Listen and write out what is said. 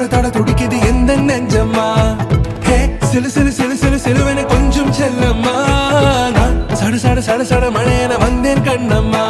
தட தட துடிக்குது எந்த நெஞ்சம்மா ஹே சிலு சிலு சிலு சிலு சிலுவென கொஞ்சம் செல்லம்மா நான் சட சட சட சட மழையென வந்தேன் கண்ணம்மா